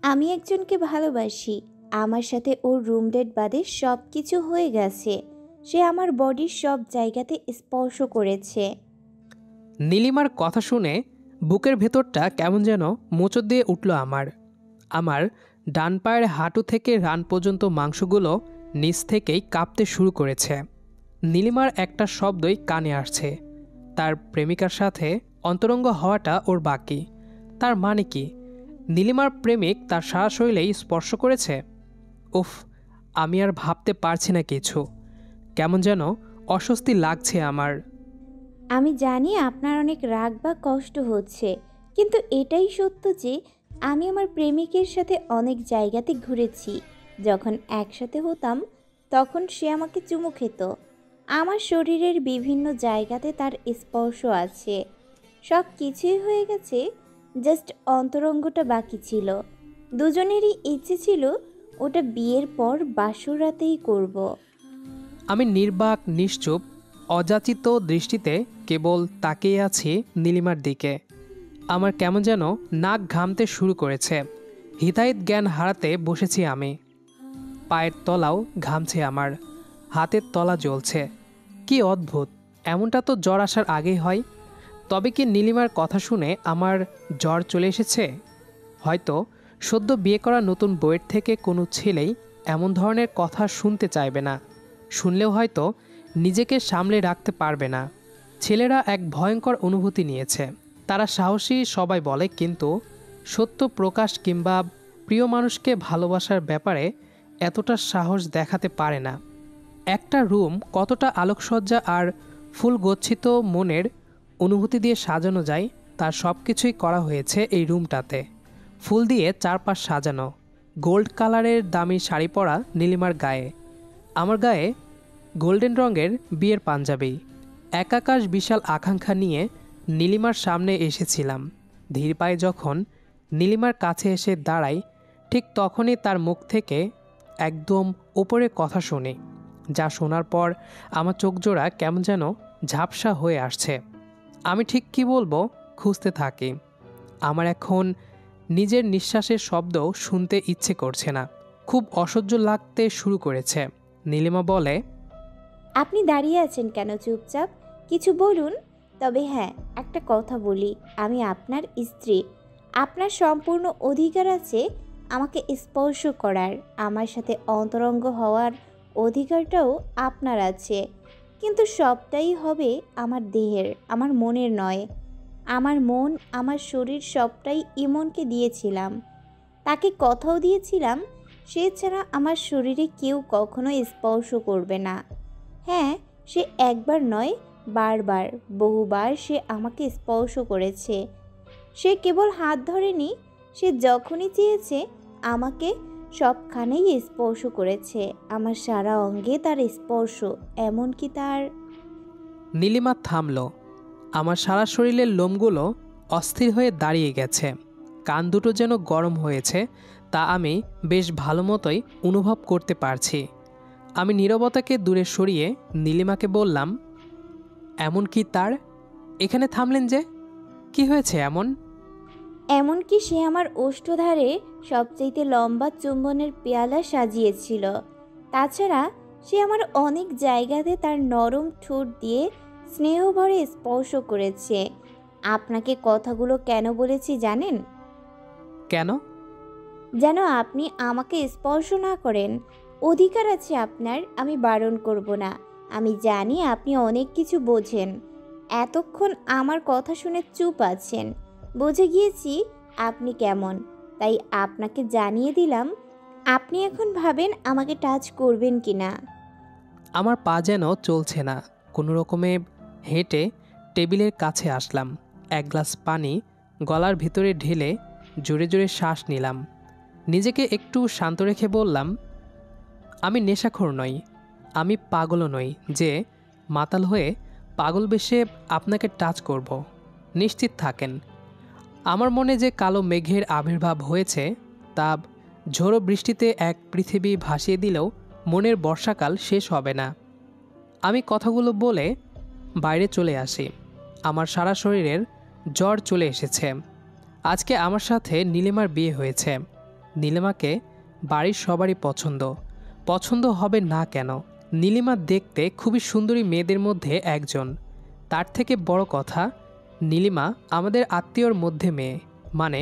আমি একজনকে ভালোবাসি। আমার সাথে ওর রুম ডেট বাদে সব কিছু হয়ে গেছে। সে আমার বডির সব জায়গাতে স্পর্শ করেছে। নীলিমার কথা শুনে বুকের ভেতরটা কেমন যেন মোচড় দিয়ে উঠল আমার। আমার ডান পায়ের হাঁটু থেকে রান পর্যন্ত মাংসগুলো নিচ থেকেই কাঁপতে শুরু করেছে। নীলিমার একটা শব্দই কানে আসছে, তার প্রেমিকার সাথে অন্তরঙ্গ হওয়াটা ওর বাকি। তার মানে কি নীলিমার প্রেমিক তার সারা শরীরেই স্পর্শ করেছে? উফ, আমি আর ভাবতে পারছি না কিছু। কেমন যেন অস্বস্তি লাগছে আমার। আমি জানি আপনার অনেক রাগ বা কষ্ট হচ্ছে, কিন্তু এটাই সত্য যে আমি আমার প্রেমিকের সাথে অনেক জায়গাতে ঘুরেছি। যখন একসাথে হতাম তখন সে আমাকে চুমু খেত। আমার শরীরের বিভিন্ন জায়গাতে তার স্পর্শ আছে। সব কিছুই হয়ে গেছে, জাস্ট অন্তরঙ্গটা বাকি ছিল। দুজনেরই ইচ্ছে ছিল ওটা বিয়ের পর বাসর রাতেই করব। আমি নির্বাক, নিশ্চুপ, অযাচিত দৃষ্টিতে কেবল তাকিয়ে আছি নীলিমার দিকে। আমার কেমন যেন নাক ঘামতে শুরু করেছে। হিতাহিত জ্ঞান হারাতে বসেছি আমি। পায়ের তলাও ঘামছে আমার, হাতের তলা জ্বলছে। কি অদ্ভুত, এমনটা তো জ্বর আসার আগেই হয়। তবে কি নীলিমার কথা শুনে আমার জ্বর চলে এসেছে? হয়তো সদ্য বিয়ে করা নতুন বউয়ের থেকে কোনো ছেলেই এমন ধরনের কথা শুনতে চাইবে না। শুনলেও হয়তো নিজেকে সামলে রাখতে পারবে না। ছেলেরা এক ভয়ঙ্কর অনুভূতি নিয়েছে। তারা সাহসী সবাই বলে, কিন্তু সত্য প্রকাশ কিংবা প্রিয় মানুষকে ভালোবাসার ব্যাপারে এতটা সাহস দেখাতে পারে না। একটা রুম কতটা আলোকসজ্জা আর ফুল গচ্ছিত মনের অনুভূতি দিয়ে সাজানো যায়, তার সব কিছুই করা হয়েছে এই রুমটাতে। ফুল দিয়ে চারপাশ সাজানো, গোল্ড কালারের দামি শাড়ি পরা নীলিমার গায়ে, আমার গায়ে গোল্ডেন রঙের বিয়ের পাঞ্জাবি। একাকাশ বিশাল আকাঙ্ক্ষা নিয়ে নীলিমার সামনে এসেছিলাম। ধীর পায়ে যখন নীলিমার কাছে এসে দাঁড়াই, ঠিক তখনই তার মুখ থেকে একদম ওপরে কথা শুনি, যা শোনার পর আমার চোখজোড়া কেমন যেন ঝাপসা হয়ে আসছে। আমি ঠিক কী বলবো খুঁজতে থাকি। আমার এখন নিজের নিঃশ্বাসের শব্দ শুনতে ইচ্ছে করছে না, খুব অসহ্য লাগতে শুরু করেছে। নীলিমা বলে, আপনি দাঁড়িয়ে আছেন কেন? চুপচাপ কিছু বলুন। তবে হ্যাঁ, একটা কথা বলি, আমি আপনার স্ত্রী। আপনার সম্পূর্ণ অধিকার আছে আমাকে স্পর্শ করার, আমার সাথে অন্তরঙ্গ হওয়ার অধিকারটাও আপনার আছে। কিন্তু সবটাই হবে আমার দেহের, আমার মনের নয়। আমার মন, আমার শরীর সবটাই ইমনকে দিয়েছিলাম। তাকে কথাও দিয়েছিলাম সে ছাড়া আমার শরীরে কেউ কখনো স্পর্শ করবে না। হ্যাঁ, সে একবার নয়, বারবার, বহুবার সে আমাকে স্পর্শ করেছে। সে কেবল হাত ধরেনি, সে যখনই চেয়েছে আমাকে সবখানেই স্পর্শ করেছে। আমার সারা অঙ্গে তার স্পর্শ, এমনকি তার... নীলিমা থামল। আমার সারা শরীরের লোমগুলো অস্থির হয়ে দাঁড়িয়ে গেছে, কান দুটো যেন গরম হয়েছে, তা আমি বেশ ভালো মতোই অনুভব করতে পারছি। আমি নীরবতাকে দূরে সরিয়ে নীলিমাকে বললাম, এমন কি তার? এখানে থামলেন যে, কি হয়েছে এমন? এমনকি সে আমার ওষ্ঠধারে সবচাইতে লম্বা চুম্বনের পেয়ালা সাজিয়েছিল। তাছাড়া সে আমার অনেক জায়গাতে তার নরম ঠোঁট দিয়ে স্নেহভরে স্পর্শ করেছে। আপনাকে কথাগুলো কেন বলেছি জানেন? কেন? যেন আপনি আমাকে স্পর্শ না করেন। অধিকার আছে আপনার, আমি বারণ করব না। আমি জানি আপনি অনেক কিছু বোঝেন। এতক্ষণ আমার কথা শুনে চুপ আছেন, বুঝে গিয়েছি আপনি কেমন। তাই আপনাকে জানিয়ে দিলাম, আপনি এখন ভাবেন আমাকে টাচ করবেন কি না। আমার পা যেন চলছে না। কোনো রকমে হেঁটে টেবিলের কাছে আসলাম। এক গ্লাস পানি গলার ভিতরে ঢেলে জোরে জোরে শ্বাস নিলাম। নিজেকে একটু শান্ত রেখে বললাম, আমি নেশাখোর নই, আমি পাগলও নই যে মাতাল হয়ে পাগল বেশে আপনাকে টাচ করব। নিশ্চিত থাকেন, আমার মনে যে কালো মেঘের আবির্ভাব হয়েছে তা ঝোড়ো বৃষ্টিতে এক পৃথিবী ভাসিয়ে দিলেও মনের বর্ষাকাল শেষ হবে না। আমি কথাগুলো বলে বাইরে চলে আসি। আমার সারা শরীরের জ্বর চলে এসেছে। আজকে আমার সাথে নীলিমার বিয়ে হয়েছে। নীলিমাকে বাড়ির সবারই পছন্দ, পছন্দ হবে না কেন? নীলিমা দেখতে খুবই সুন্দরী মেয়েদের মধ্যে একজন। তার থেকে বড় কথা, নীলিমা আমাদের আত্মীয়র মধ্যে মেয়ে, মানে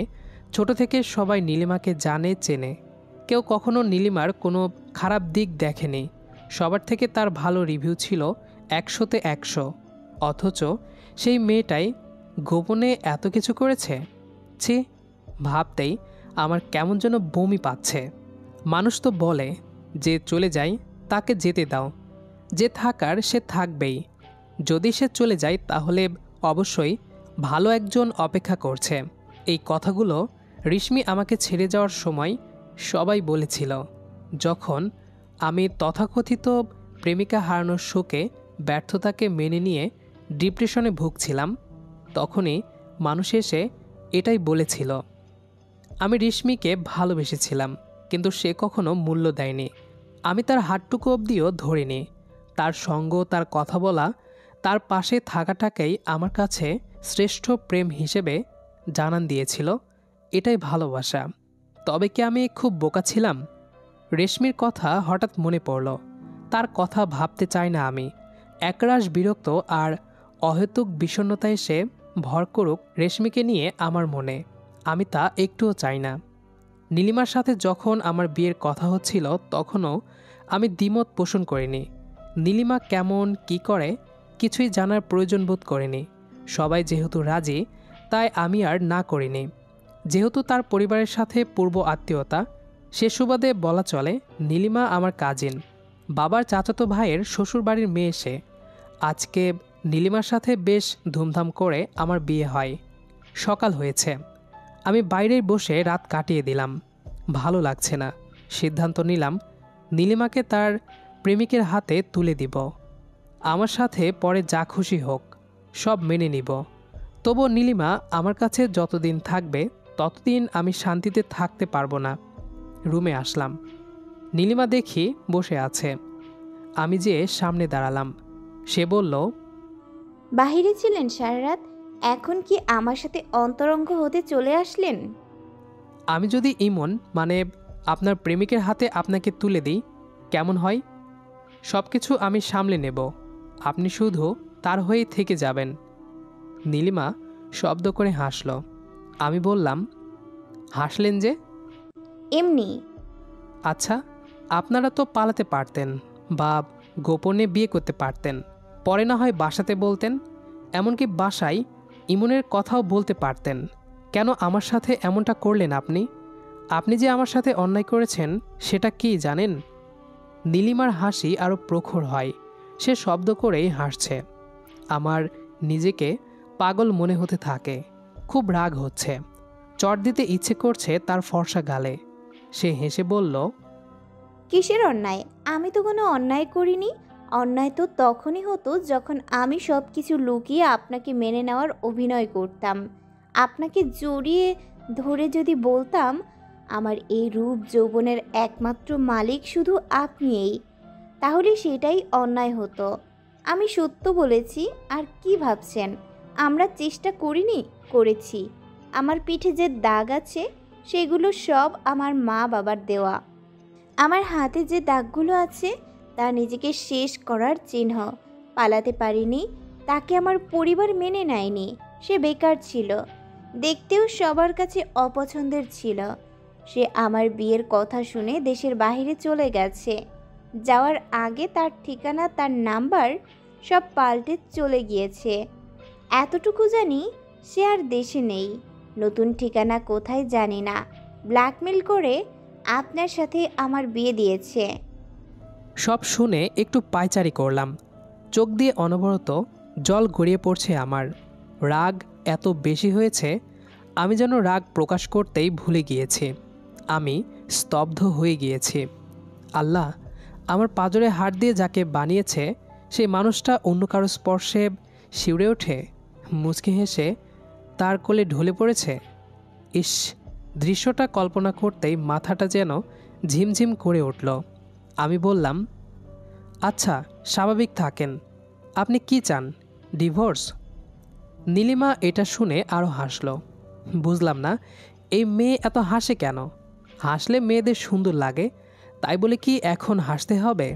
ছোট থেকে সবাই নীলিমাকে জানে চেনে। কেউ কখনো নীলিমার কোনো খারাপ দিক দেখেনি, সবার থেকে তার ভালো রিভিউ ছিল 100-তে 100। অথচ সেই মেয়েটাই গোপনে এত কিছু করেছে। ছি, ভাবতেই আমার কেমন যেন বমি পাচ্ছে। মানুষ তো বলে যে চলে যায় তাকে যেতে দাও, যে থাকার সে থাকবেই। যদি সে চলে যায় তাহলে অবশ্যই ভালো একজন অপেক্ষা করছে। এই কথাগুলো রিশমি আমাকে ছেড়ে যাওয়ার সময় সবাই বলেছিল। যখন আমি তথাকথিত প্রেমিকা হারানোর শোকে ব্যর্থতাকে মেনে নিয়ে ডিপ্রেশনে ভুগছিলাম, তখনই মানুষ এসে এটাই বলেছিল। আমি রিশমিকে ভালোবেসেছিলাম, কিন্তু সে কখনো মূল্য দেয়নি। আমি তার হাতটুকু অবধিও ধরিনি। তার সঙ্গ, তার কথা বলা, তার পাশে থাকাটাকেই আমার কাছে শ্রেষ্ঠ প্রেম হিসেবে জানান দিয়েছিল। এটাই ভালোবাসা। তবে কি আমি খুব বোকা ছিলাম? রেশমির কথা হঠাৎ মনে পড়ল। তার কথা ভাবতে চাই না আমি। একরাশ বিরক্ত আর অহেতুক বিষণ্ণতা এসে ভর করুক রেশমিকে নিয়ে আমার মনে। আমি তা একটুও চাই না। নীলিমার সাথে যখন আমার বিয়ের কথা হচ্ছিল তখনও আমি দ্বিমত পোষণ করিনি। নীলিমা কেমন কি করে কিছুই জানার প্রয়োজন বোধ করিনি। সবাই যেহেতু রাজি, তাই আমি আর না করিনি। যেহেতু তার পরিবারের সাথে পূর্ব আত্মীয়তা, সে সুবাদে বলা চলে নীলিমা আমার কাজিন, বাবার চাচাতো ভাইয়ের শ্বশুরবাড়ির মেয়ে সে। আজকে নীলিমার সাথে বেশ ধুমধাম করে আমার বিয়ে হয়। সকাল হয়েছে, আমি বাইরে বসে রাত কাটিয়ে দিলাম। ভালো লাগছে না। সিদ্ধান্ত নিলাম নীলিমাকে তার প্রেমিকের হাতে তুলে দিব। আমার সাথে পরে যা খুশি হোক, সব মেনে নিব। তবু নীলিমা আমার কাছে যতদিন থাকবে ততদিন আমি শান্তিতে থাকতে পারবো না। রুমে আসলাম, নীলিমা দেখি বসে আছে। আমি যেয়ে সামনে দাঁড়ালাম। সে বলল, বাহিরে ছিলেন সারা রাত, এখন কি আমার সাথে অন্তরঙ্গ হতে চলে আসলেন? আমি যদি ইমন মানে আপনার প্রেমিকের হাতে আপনাকে তুলে দিই কেমন হয়? সব কিছু আমি সামলে নেব, আপনি শুধু তার হয়েই থেকে যাবেন। নীলিমা শব্দ করে হাসল। আমি বললাম, হাসলেন যে? এমনি। আচ্ছা, আপনারা তো পালাতে পারতেন বা গোপনে বিয়ে করতে পারতেন, পরে না হয় বাসাতে বলতেন। এমনকি বাসায় ইমনের কথাও বলতে পারতেন। কেন আমার সাথে এমনটা করলেন আপনি? আপনি যে আমার সাথে অন্যায় করেছেন সেটা কি জানেন? নীলিমার হাসি আরও প্রখর হয়। সে শব্দ করেই হাসছে। আমার নিজেকে পাগল মনে হতে থাকে। খুব রাগ হচ্ছে, চট দিতে ইচ্ছে করছে তার ফর্সা গালে। সে হেসে বলল, কিসের অন্যায়? আমি তো কোনো অন্যায় করিনি। অন্যায় তো তখনই হতো যখন আমি সব কিছু লুকিয়ে আপনাকে মেনে নেওয়ার অভিনয় করতাম। আপনাকে জড়িয়ে ধরে যদি বলতাম আমার এই রূপ যৌবনের একমাত্র মালিক শুধু আপনিই, তাহলে সেটাই অন্যায় হতো। আমি সত্য বলেছি। আর কি ভাবছেন আমরা চেষ্টা করিনি? করেছি। আমার পিঠে যে দাগ আছে সেগুলো সব আমার মা বাবার দেওয়া। আমার হাতে যে দাগগুলো আছে তা নিজেকে শেষ করার চিহ্ন। পালাতে পারিনি, তাকে আমার পরিবার মেনে নেয়নি। সে বেকার ছিল, দেখতেও সবার কাছে অপছন্দের ছিল। সে আমার বিয়ের কথা শুনে দেশের বাইরে চলে গেছে। যাওয়ার আগে তার ঠিকানা, তার নাম্বার সব পাল্টে চলে গিয়েছে। এতটুকু জানি সে আর দেশে নেই। নতুন ঠিকানা কোথায় জানি না। ব্ল্যাকমেল করে আপনার সাথে আমার বিয়ে দিয়েছে। সব শুনে একটু পায়চারি করলাম। চোখ দিয়ে অনবরত জল গড়িয়ে পড়ছে আমার। রাগ এত বেশি হয়েছে, আমি যেন রাগ প্রকাশ করতেই ভুলে গিয়েছি। আমি স্তব্ধ হয়ে গিয়েছি। আল্লাহ, আমার পাঁজরে হাড় দিয়ে যাকে বানিয়েছে সেই মানুষটা অন্য কারো স্পর্শে শিউরে ওঠে, মুচকি হেসে তার কোলে ঢলে পড়েছে। ইস, দৃশ্যটা কল্পনা করতেই মাথাটা যেন ঝিমঝিম করে উঠল। আমি বললাম, আচ্ছা স্বাভাবিক থাকেন, আপনি কি চান, ডিভোর্স? নীলিমা এটা শুনে আরও হাসল। বুঝলাম না এই মেয়ে এত হাসে কেন। হাসলে মেয়েদের সুন্দর লাগে, তাই বলে কি এখন হাসতে হবে?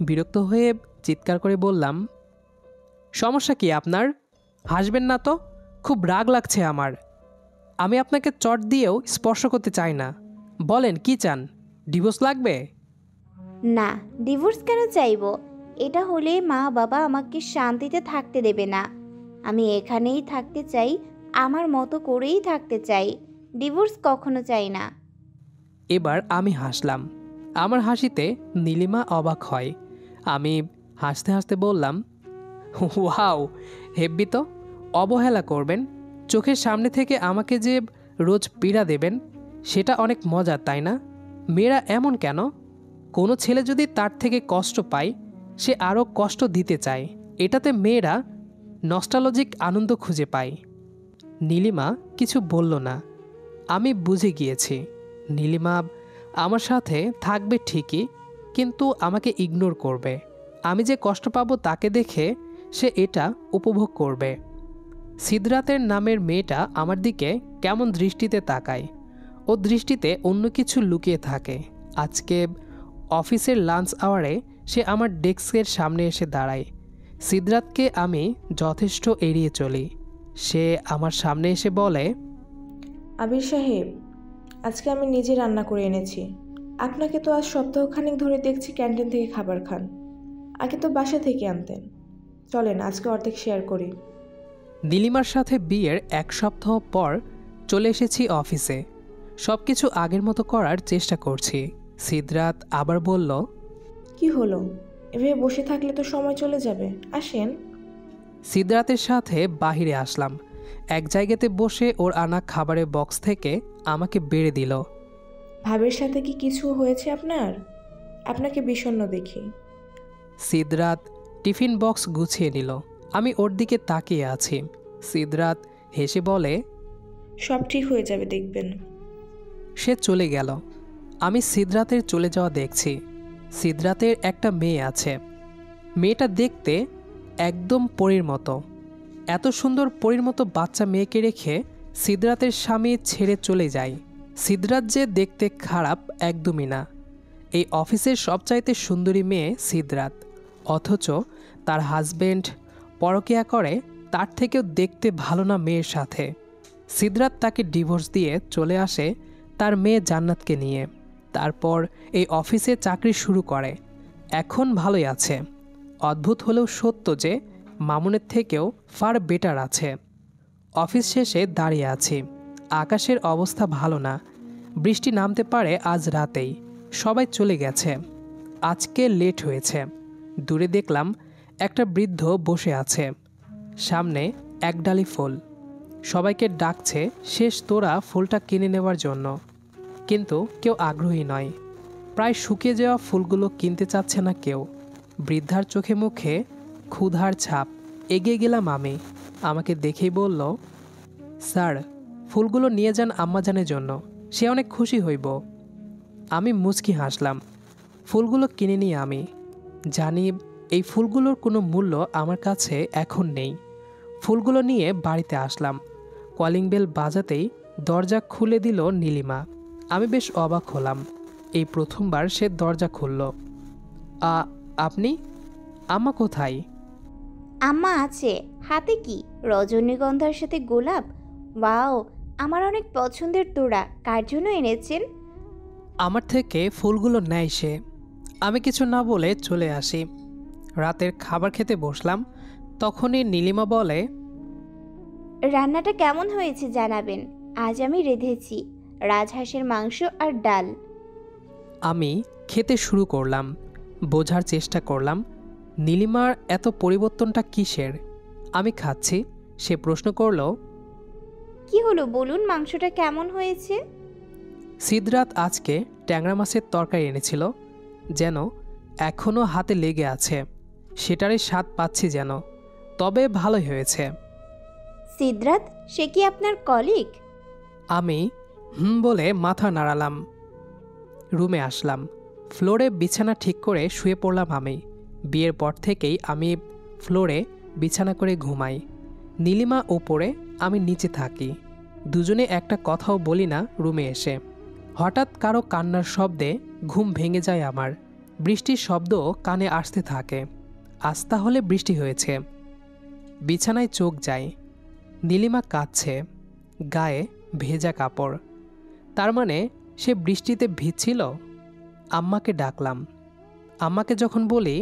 বিরক্ত হয়ে চিৎকার করে বললাম, সমস্যা কি আপনার? হাসবেন না তো, খুব রাগ লাগছে আমার। আমি আপনাকে চট দিয়েও স্পর্শ করতে চাই না। বলেন কি চান? ডিভোর্স লাগবে? না, ডিভোর্স কেন চাইবো? এটা হলে মা বাবা আমাকে শান্তিতে থাকতে দেবে না। আমি এখানেই থাকতে চাই, আমার মতো করেই থাকতে চাই। ডিভোর্স কখনো চাই না। এবার আমি হাসলাম। আমার হাসিতে নীলিমা অবাক হয়। আমি হাসতে হাসতে বললাম, ওয়াও, হেব্বি তো। অবহেলা করবেন, চোখের সামনে থেকে আমাকে যে রোজ পীড়া দেবেন, সেটা অনেক মজার, তাই না? মেয়েরা এমন কেন? কোনো ছেলে যদি তার থেকে কষ্ট পায়, সে আরও কষ্ট দিতে চায়। এটাতে মেয়েরা নস্টালজিক আনন্দ খুঁজে পায়। নীলিমা কিছু বলল না। আমি বুঝে গিয়েছি নীলিমা আমার সাথে থাকবে ঠিকই, কিন্তু আমাকে ইগনোর করবে। আমি যে কষ্ট পাবো তাকে দেখে সে এটা উপভোগ করবে। সিদরাতের নামের মেয়েটা আমার দিকে কেমন দৃষ্টিতে তাকায়। ও দৃষ্টিতে অন্য কিছু লুকিয়ে থাকে। আজকে অফিসের লাঞ্চ আওয়ারে সে আমার ডেস্কের সামনে এসে দাঁড়ায়। সিদরাতকে আমি যথেষ্ট এড়িয়ে চলি। সে আমার সামনে এসে বলে, আবির সাহেব, আজকে আমি নিজে রান্না করে এনেছি। আপনাকে তো আজ সপ্তাহখানেক ধরে দেখছি ক্যান্টিন থেকে খাবার খান। আগে তো বাসা থেকে আনতেন। চলেন আজকে অর্ধেক শেয়ার করি। নীলিমার সাথে বিয়ের 1 সপ্তাহ পর চলে এসেছি অফিসে। সব কিছু আগের মতো করার চেষ্টা করছি। সিদরাত আবার বলল, কি হলো? এভাবে বসে থাকলে তো সময় চলে যাবে, আসেন। সিদরাতের সাথে বাহিরে আসলাম। এক জায়গাতে বসে ওর আনা খাবারের বক্স থেকে আমাকে বেড়ে দিল। ভাবের সাথে কি কিছু হয়েছে আপনার? আপনাকে বিষণ্ণ দেখি। সিদরাত টিফিন বক্স গুছিয়ে নিল। আমি ওর দিকে তাকিয়ে আছি। সিদরাত হেসে বলে, সব ঠিক হয়ে যাবে দেখবেন। সে চলে গেল। আমি সিদরাতের চলে যাওয়া দেখছি। সিদরাতের একটা মেয়ে আছে। মেয়েটা দেখতে একদম পরীর মতো। এত সুন্দর পরীর মতো বাচ্চা মেয়েকে রেখে সিদরাতের স্বামী ছেড়ে চলে যায়। সিদরাত যে দেখতে খারাপ একদমই না। এই অফিসের সবচাইতে সুন্দরী মেয়ে সিদরাত, অথচ তার হাজবেন্ড পরকীয়া করে। তার থেকেও দেখতে ভালো না মেয়ের সাথে। সিদরাত তাকে ডিভোর্স দিয়ে চলে আসে তার মেয়ে জান্নাতকে নিয়ে। তারপর এই অফিসে চাকরি শুরু করে। এখন ভালোই আছে। অদ্ভুত হলেও সত্য যে মামুনের থেকেও ফার বেটার আছে। অফিস শেষে দাঁড়িয়ে আছি। আকাশের অবস্থা ভালো না। বৃষ্টি নামতে পারে আজ রাতেই। সবাই চলে গেছে। আজকে লেট হয়েছে। দূরে দেখলাম একটা বৃদ্ধ বসে আছে। সামনে এক ডালি ফুল। সবাইকে ডাকছে শেষ তোড়া ফুলটা কিনে নেওয়ার জন্য, কিন্তু কেউ আগ্রহী নয়। প্রায় শুকিয়ে যাওয়া ফুলগুলো কিনতে চাচ্ছে না কেউ। বৃদ্ধার চোখে মুখে ক্ষুধার ছাপ। এগিয়ে গেলাম আমি। আমাকে দেখেই বলল, স্যার, ফুলগুলো নিয়ে যান আম্মাজানের জন্য, সে অনেক খুশি হইব। আমি মুচকি হাসলাম। ফুলগুলো কিনে নিয়ে আমি জানি এই ফুলগুলোর কোনো মূল্য আমার কাছে এখন নেই। ফুলগুলো নিয়ে বাড়িতে আসলাম। কলিং বেল বাজাতেই দরজা খুলে দিল নীলিমা। আমি বেশ অবাক হলাম। এই প্রথমবার সে দরজা খুলল। আপনি? আম্মা কোথায়? আম্মা আছে। হাতে কি? রজনীগন্ধার সাথে গোলাপ। ওয়াও, আমার অনেক পছন্দের তোড়া। কার জন্য এনেছেন? আমার থেকে ফুলগুলো নেয় সে। আমি কিছু না বলে চলে আসি। রাতের খাবার খেতে বসলাম। তখনই নীলিমা বলে, রান্নাটা কেমন হয়েছে জানাবেন। আজ আমি রেঁধেছি রাজহাঁসের মাংস আর ডাল। আমি খেতে শুরু করলাম। বোঝার চেষ্টা করলাম নীলিমার এত পরিবর্তনটা কিসের। আমি খাচ্ছি। সে প্রশ্ন করল, কি হলো বলুন, মাংসটা কেমন হয়েছে? সিদরাত আজকে ট্যাংরা মাছের তরকারি এনেছিল, যেন এখনও হাতে লেগে আছে। সেটারই স্বাদ পাচ্ছি যেন। তবে ভালোই হয়েছে। সিদরাত, সে কি আপনার কলিগ? আমি বলে মাথা নাড়ালাম। রুমে আসলাম। ফ্লোরে বিছানা ঠিক করে শুয়ে পড়লাম আমি। বিয়ের পর থেকেই আমি ফ্লোরে বিছানা করে ঘুমাই। নীলিমা ওপরে, আমি নিচে থাকি। দুজনে একটা কথাও বলি না রুমে এসে। হঠাৎ কারো কান্নার শব্দে ঘুম ভেঙে যায় আমার। বৃষ্টির শব্দ কানে আসতে থাকে। আজ তাহলে বৃষ্টি হয়েছে। বিছানায় চোখ যায়। নীলিমা কাঁদছে, গায়ে ভেজা কাপড়। তার মানে সে বৃষ্টিতে ভিজছিল। আম্মাকে ডাকলাম। আম্মাকে যখন বলি,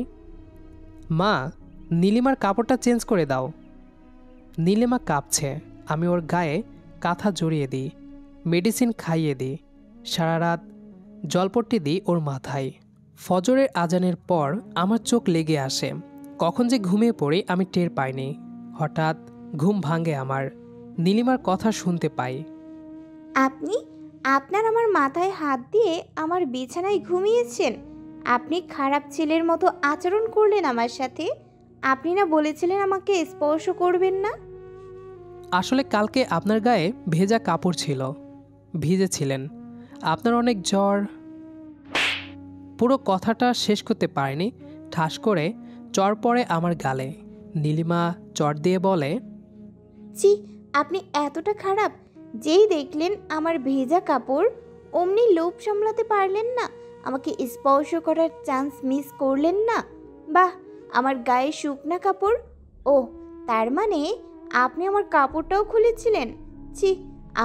মা, নীলিমার কাপড়টা চেঞ্জ করে দাও। নীলিমা কাঁপছে। আমি ওর গায়ে কাঁথা জড়িয়ে দিই, মেডিসিন খাইয়ে দিই, সারা রাত জলপট্টি দিই ওর মাথায়। ফজরের আজানের পর আমার চোখ লেগে আসে। কখন যে ঘুমিয়ে পড়ি আমি টের পাইনি। হঠাৎ ঘুম ভাঙে আমার। নীলিমার কথা শুনতে পাই। আপনি আপনার আমার মাথায় হাত দিয়ে আমার বিছানায় ঘুমিয়েছেন? আপনি খারাপ ছেলের মতো আচরণ করলেন আমার সাথে। আপনি না বলেছিলেন আমাকে স্পর্শ করবেন না? আসলে কালকে আপনার গায়ে ভেজা কাপড় ছিল, ভিজেছিলেন। আপনার অনেক জ্বর। পুরো কথাটা শেষ করতে পারেনি, ঠাস করে চর পড়ে আমার গালে। নীলিমা চর দিয়ে বলে, ছি, আপনি এতটা খারাপ? যেই দেখলেন আমার ভেজা কাপড় অমনি লোভ সামলাতে পারলেন না, আমাকে স্পর্শ করার চান্স মিস করলেন না। বাহ, আমার গায়ে শুকনা কাপড়। ও, তার মানে আপনি আমার কাপড়টাও খুলেছিলেন? ছি,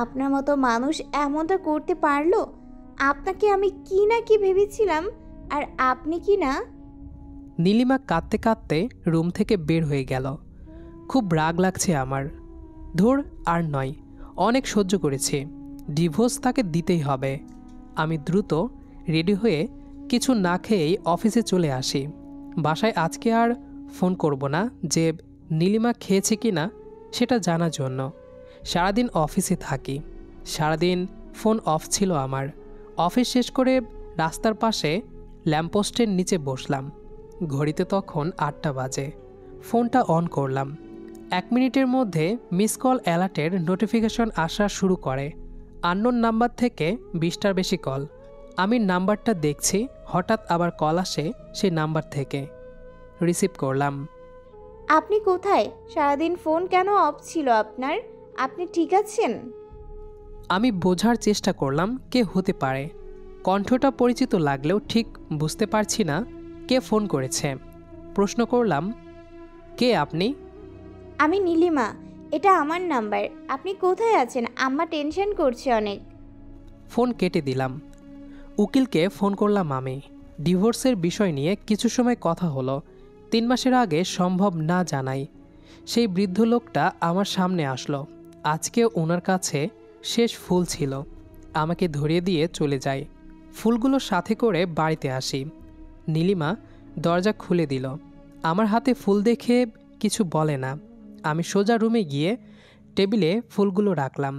আপনার মতো মানুষ এমনটা করতে পারলো? আপনাকে আমি কি না কি ভেবেছিলাম, আর আপনি কি না। নীলিমা কাঁদতে কাঁদতে রুম থেকে বের হয়ে গেল। খুব রাগ লাগছে আমার। ধুর, আর নয়, অনেক সহ্য করেছি। ডিভোর্স তাকে দিতেই হবে। আমি দ্রুত রেডি হয়ে কিছু না খেয়েই অফিসে চলে আসি। বাসায় আজকে আর ফোন করব না যে নীলিমা খেয়েছে কি না সেটা জানার জন্য। সারাদিন অফিসে থাকি। সারাদিন ফোন অফ ছিল আমার। অফিস শেষ করে রাস্তার পাশে ল্যাম্পপোস্টের নিচে বসলাম। ঘড়িতে তখন 8টা বাজে। ফোনটা অন করলাম। 1 মিনিটের মধ্যে মিস কল অ্যালার্টের নোটিফিকেশন আসা শুরু করে। আননোন নাম্বার থেকে 20টার বেশি কল। আমি নাম্বারটা দেখছি, হঠাৎ আবার কল আসে সেই নাম্বার থেকে। রিসিভ করলাম। আপনি কোথায়? সারাদিন ফোন কেন অফ ছিল আপনার? আপনি ঠিক আছেন? আমি বোঝার চেষ্টা করলাম কে হতে পারে। কণ্ঠটা পরিচিত লাগলেও ঠিক বুঝতে পারছি না কে ফোন করেছে। প্রশ্ন করলাম, কে আপনি? আমি নীলিমা, এটা আমার নাম্বার। আপনি কোথায় আছেন? আম্মা টেনশন করছে অনেক। ফোন কেটে দিলাম। উকিলকে ফোন করলাম আমি। ডিভোর্সের বিষয় নিয়ে কিছু সময় কথা হলো। 3 মাসের আগে সম্ভব না জানাই সেই বৃদ্ধ লোকটা আমার সামনে আসলো। আজকে ওনার কাছে শেষ ফুল ছিল। আমাকে ধরিয়ে দিয়ে চলে যায়। ফুলগুলো সাথে করে বাড়িতে আসি। নীলিমা দরজা খুলে দিল। আমার হাতে ফুল দেখে কিছু বলে না। আমি সোজা রুমে গিয়ে টেবিলে ফুলগুলো রাখলাম।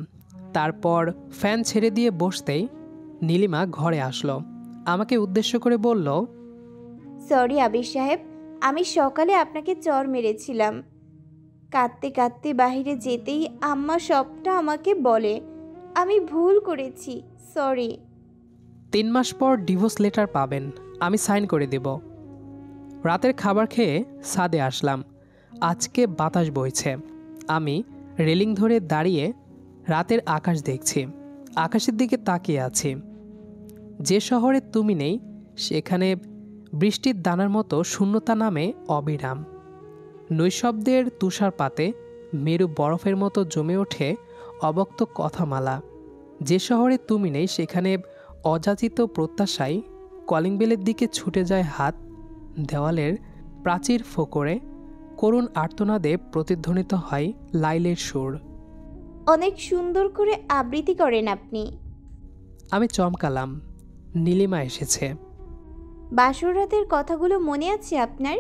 তারপর ফ্যান ছেড়ে দিয়ে বসতেই নীলিমা ঘরে আসলো। আমাকে উদ্দেশ্য করে বলল, সরি আবির সাহেব, আমি সকালে আপনাকে চর মেরেছিলাম। কাঁদতে কাঁদতে বাহিরে যেতেই আম্মা সবটা আমাকে বলে। আমি ভুল করেছি, সরি। 3 মাস পর ডিভোর্স লেটার পাবেন, আমি সাইন করে দেব। রাতের খাবার খেয়ে ছাদে আসলাম। আজকে বাতাস বইছে। আমি রেলিং ধরে দাঁড়িয়ে রাতের আকাশ দেখছি। আকাশের দিকে তাকিয়ে আছি। যে শহরে তুমি নেই সেখানে বৃষ্টির দানার মতো শূন্যতা নামে অবিরাম। নৈশব্দের তুষারপাতে মেরু বরফের মতো জমে ওঠে অবক্ত কথামালা। যে শহরে তুমি নেই সেখানে অযাচিত প্রত্যাশায় কলিং বেলের দিকে ছুটে যায় হাত। দেওয়ালের প্রাচীর ফোকরে করুণ আর্তনাদে প্রতিধ্বনিত হয় লাইলের সুর। অনেক সুন্দর করে আবৃত্তি করেন আপনি। আমি চমকালাম। নীলিমা এসেছে। বাসর রাতের কথাগুলো মনে আছে আপনার?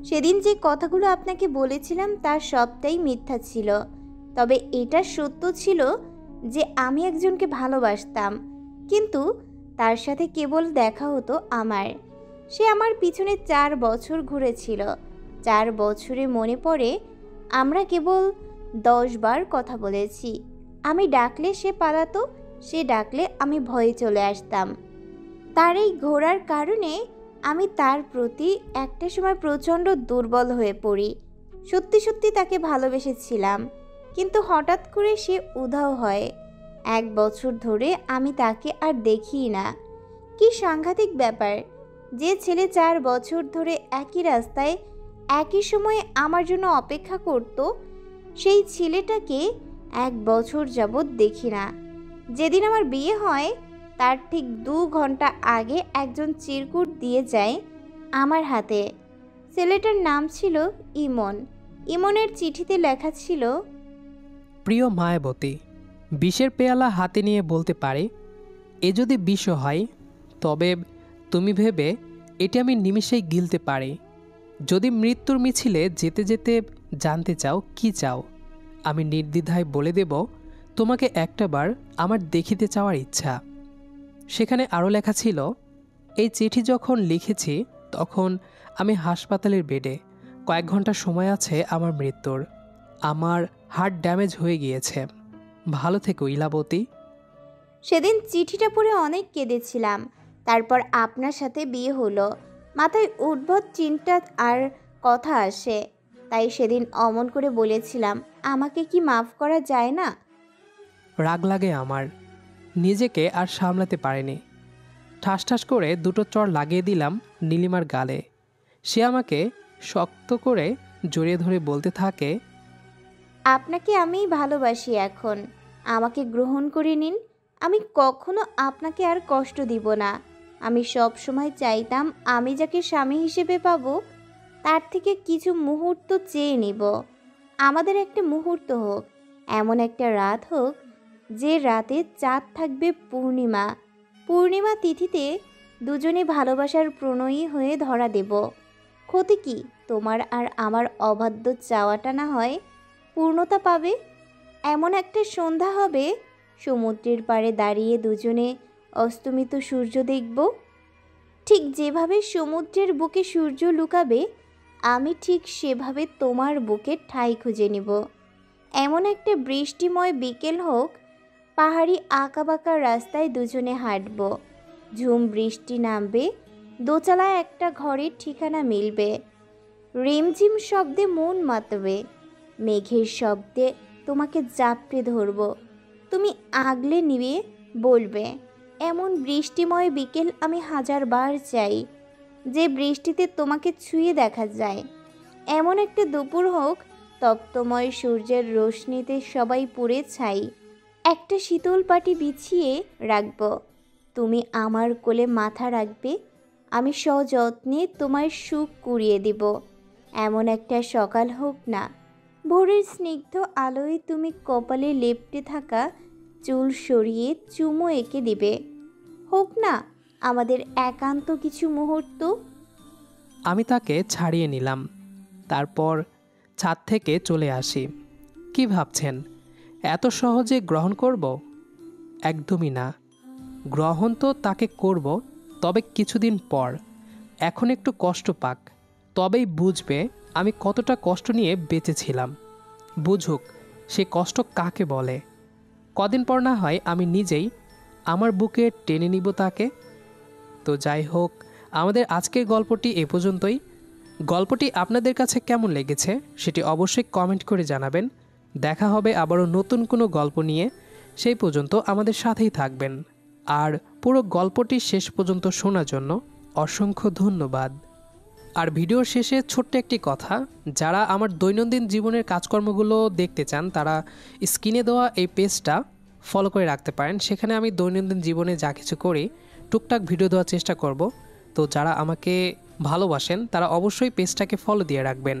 সেদিন যে কথাগুলো আপনাকে বলেছিলাম তার সবটাই মিথ্যা ছিল। তবে এটা সত্য ছিল যে আমি একজনকে ভালোবাসতাম, কিন্তু তার সাথে কেবল দেখা হতো আমার। সে আমার পিছনে 4 বছর ঘুরেছিল। 4 বছরে মনে পড়ে আমরা কেবল 10 বার কথা বলেছি। আমি ডাকলে সে পালাতো, সে ডাকলে আমি ভয়ে চলে আসতাম। তার এই ঘোরার কারণে আমি তার প্রতি একটা সময় প্রচণ্ড দুর্বল হয়ে পড়ি। সত্যি সত্যি তাকে ভালোবেসেছিলাম, কিন্তু হঠাৎ করে সে উধাও হয়। 1 বছর ধরে আমি তাকে আর দেখি না। কি সাংঘাতিক ব্যাপার! যে ছেলে 4 বছর ধরে একই রাস্তায় একই সময়ে আমার জন্য অপেক্ষা করত, সেই ছেলেটাকে 1 বছর যাবৎ দেখি না। যেদিন আমার বিয়ে হয় তার ঠিক 2 ঘন্টা আগে একজন চিরকুট দিয়ে যায় আমার হাতে। ছেলেটার নাম ছিল ইমন। ইমনের চিঠিতে লেখা ছিল, প্রিয় মায়াবতী, বিষের পেয়ালা হাতে নিয়ে বলতে পারি, এ যদি বিষ হয় তবে তুমি ভেবে এটি আমি নিমিষেই গিলতে পারি। যদি মৃত্যুর মিছিলে যেতে যেতে জানতে চাও কি চাও, আমি নির্দ্বিধায় বলে দেব তোমাকে একটাবার আমার দেখিতে চাওয়ার ইচ্ছা। সেখানে আরও লেখা ছিল, এই চিঠি যখন লিখেছি তখন আমি হাসপাতালের বেডে। কয়েক ঘন্টা সময় আছে আমার মৃত্যুর। আমার হার্ট ড্যামেজ হয়ে গিয়েছে। ভালো থেকো ইলাবতী। সেদিন চিঠিটা পড়ে অনেক কেঁদেছিলাম। তারপর আপনার সাথে বিয়ে হলো। মাথায় উদ্ভট চিন্তা আর কথা আসে। তাই সেদিন অমন করে বলেছিলাম, আমাকে কি মাফ করা যায় না? রাগ লাগে আমার, নিজেকে আর সামলাতে পারিনি। ঠাস ঠাস করে 2টো চড় লাগিয়ে দিলাম নীলিমার গালে। সে আমাকে শক্ত করে জড়িয়ে ধরে বলতে থাকে, আপনাকে আমি ভালোবাসি এখন। আমাকে গ্রহণ করে নিন। আমি কখনো আপনাকে আর কষ্ট দিব না। আমি সব সময় চাইতাম আমি যাকে স্বামী হিসেবে পাবো তার থেকে কিছু মুহূর্ত চেয়ে নিব। আমাদের একটা মুহূর্ত হোক, এমন একটা রাত হোক যে রাতে চাঁদ থাকবে পূর্ণিমা। পূর্ণিমা তিথিতে দুজনে ভালোবাসার প্রণয়ী হয়ে ধরা দেব। ক্ষতি কি? তোমার আর আমার অবাধ্য চাওয়াটা না হয় পূর্ণতা পাবে। এমন একটা সন্ধ্যা হবে, সমুদ্রের পাড়ে দাঁড়িয়ে দুজনে অস্তমিত সূর্য দেখব। ঠিক যেভাবে সমুদ্রের বুকে সূর্য লুকাবে, আমি ঠিক সেভাবে তোমার বুকে ঠাঁই খুঁজে নিব। এমন একটা বৃষ্টিময় বিকেল হোক, পাহাড়ি আঁকাবাঁকা রাস্তায় দুজনে হাঁটব। ঝুম বৃষ্টি নামবে, দোতলায় একটা ঘরের ঠিকানা মিলবে। রিমঝিম শব্দে মন মাতবে, মেঘের শব্দে তোমাকে জাপটে ধরব। তুমি আগলে নিবে, বলবে, এমন বৃষ্টিময় বিকেল আমি 1000বার চাই, যে বৃষ্টিতে তোমাকে ছুঁয়ে দেখা যায়। এমন একটা দুপুর হোক, তপ্তময় সূর্যের রোশনিতে সবাই পুড়ে ছাই। একটা শীতল পাটি বিছিয়ে রাখব, তুমি আমার কোলে মাথা রাখবে, আমি সযত্নে তোমার সুখ কুড়িয়ে দিব। এমন একটা সকাল হোক না, ভোরের স্নিগ্ধ আলোয় তুমি কপালে লেপ্টে থাকা চুল সরিয়ে চুমো এঁকে দিবে। হোক না আমাদের একান্ত কিছু মুহূর্ত। আমি তাকে ছাড়িয়ে নিলাম। তারপর ছাদ থেকে চলে আসি। কি ভাবছেন এত সহজে গ্রহণ করব? একদমই না। গ্রহণ তো তাকে করব, তবে কিছুদিন পর। এখন একটু কষ্ট পাক, তবেই বুঝবে আমি কতটা কষ্ট নিয়ে বেঁচেছিলাম। বুঝুক সে কষ্ট কাকে বলে। কদিন পর না হয় আমি নিজেই আমার বুকে টেনে নিব তাকে। তো যাই হোক, আমাদের আজকের গল্পটি এ পর্যন্তই। গল্পটি আপনাদের কাছে কেমন লেগেছে সেটি অবশ্যই কমেন্ট করে জানাবেন। দেখা হবে আবারও নতুন কোনো গল্প নিয়ে। সেই পর্যন্ত আমাদের সাথেই থাকবেন। আর পুরো গল্পটি শেষ পর্যন্ত শোনার জন্য অসংখ্য ধন্যবাদ। আর ভিডিওর শেষে ছোট্ট একটি কথা, যারা আমার দৈনন্দিন জীবনের কাজকর্মগুলো দেখতে চান তারা স্ক্রিনে দেওয়া এই পেজটা ফলো করে রাখতে পারেন। সেখানে আমি দৈনন্দিন জীবনে যা কিছু করি টুকটাক ভিডিও দেওয়ার চেষ্টা করব। তো যারা আমাকে ভালোবাসেন তারা অবশ্যই পেজটাকে ফলো দিয়ে রাখবেন।